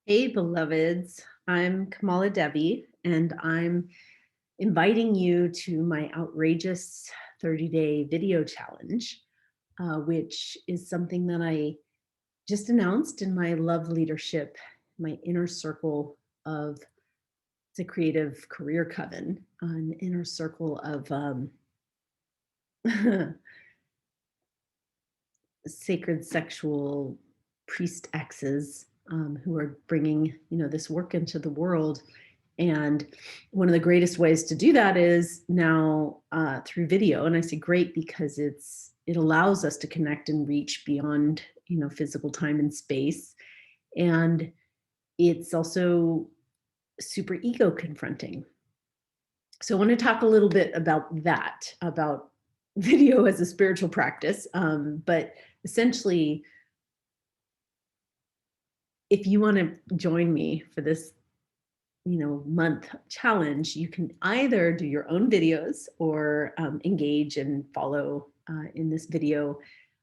Hey, beloveds. I'm KamalaDevi, and I'm inviting you to my outrageous 30-day video challenge, which is something that I just announced in my love leadership, my inner circle of the creative career coven, an inner circle of sacred sexual priest exes who are bringing, this work into the world. And one of the greatest ways to do that is now through video. And I say great because it allows us to connect and reach beyond, physical time and space. And it's also super ego confronting. So I want to talk a little bit about that, about video as a spiritual practice. But essentially, if you want to join me for this month challenge, you can either do your own videos or engage and follow in this video.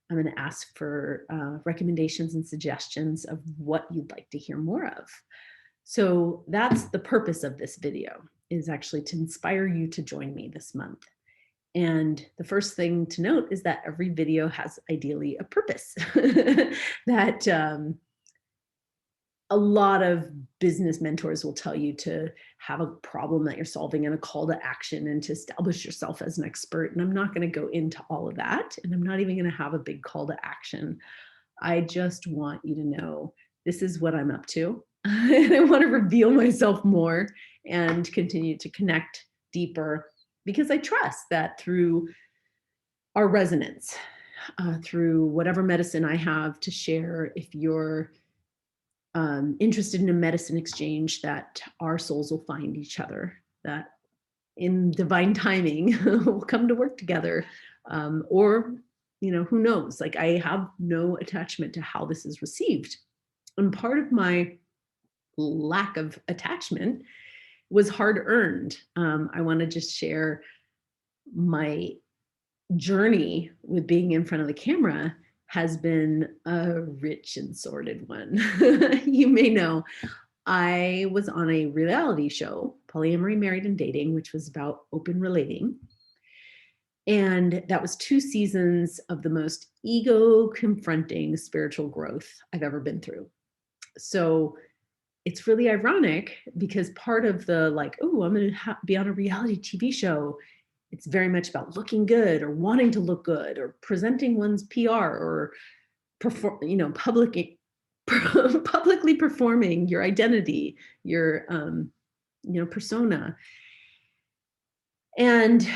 I'm going to ask for recommendations and suggestions of what you'd like to hear more of. So that's the purpose of this video, is actually to inspire you to join me this month. And the first thing to note is that every video has ideally a purpose that a lot of business mentors will tell you to have a problem that you're solving and a call to action and to establish yourself as an expert. And I'm not going to go into all of that. And I'm not even going to have a big call to action. I just want you to know this is what I'm up to. And I want to reveal myself more and continue to connect deeper, because I trust that through our resonance, through whatever medicine I have to share, if you're interested in a medicine exchange, that our souls will find each other, that in divine timing we'll come to work together. Or, who knows? Like, I have no attachment to how this is received. And part of my lack of attachment was hard earned. I want to just share my journey with being in front of the camera has been a rich and sordid one. You may know I was on a reality show, Polyamory, Married and Dating, which was about open relating. And that was 2 seasons of the most ego confronting spiritual growth I've ever been through. So it's really ironic, because part of the I'm going to be on a reality TV show, it's very much about looking good or wanting to look good or presenting one's PR or publicly performing your identity, your persona. And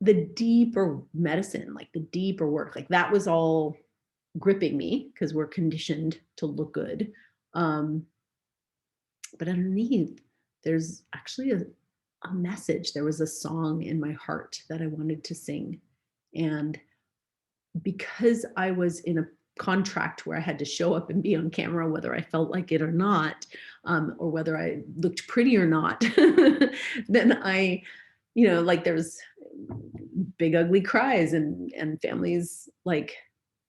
the deeper medicine, like the deeper work, like that was all gripping me because we're conditioned to look good. But underneath, there's actually a message. There was a song in my heart that I wanted to sing. And because I was in a contract where I had to show up and be on camera, whether I felt like it or not, or whether I looked pretty or not, then I, there's big ugly cries and families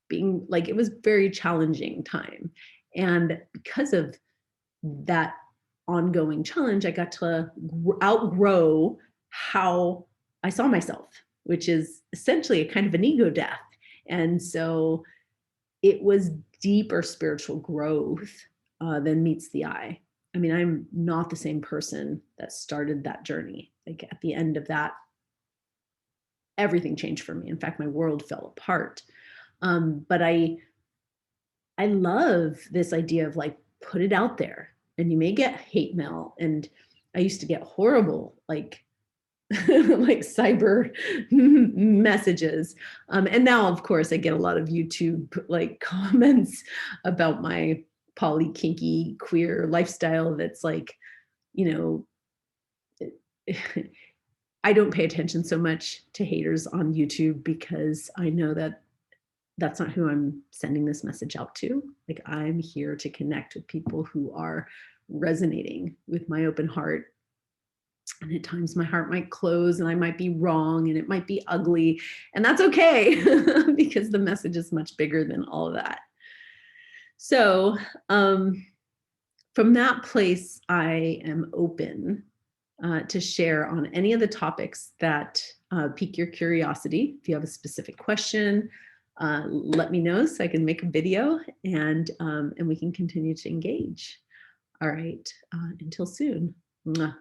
being it was very challenging time. And because of that ongoing challenge, I got to outgrow how I saw myself, which is essentially a kind of an ego death. And so it was deeper spiritual growth than meets the eye. I mean, I'm not the same person that started that journey. Like, at the end of that, everything changed for me. In fact, my world fell apart. But I love this idea of put it out there, and you may get hate mail. And I used to get horrible, like cyber messages. And now, of course, I get a lot of YouTube comments about my poly kinky queer lifestyle. That's I don't pay attention so much to haters on YouTube, because I know that that's not who I'm sending this message out to. Like, I'm here to connect with people who are resonating with my open heart. And at times my heart might close and I might be wrong and it might be ugly, and that's okay because the message is much bigger than all of that. So for from that place, I am open to share on any of the topics that pique your curiosity. If you have a specific question, let me know so I can make a video, and we can continue to engage. All right, until soon. Mwah.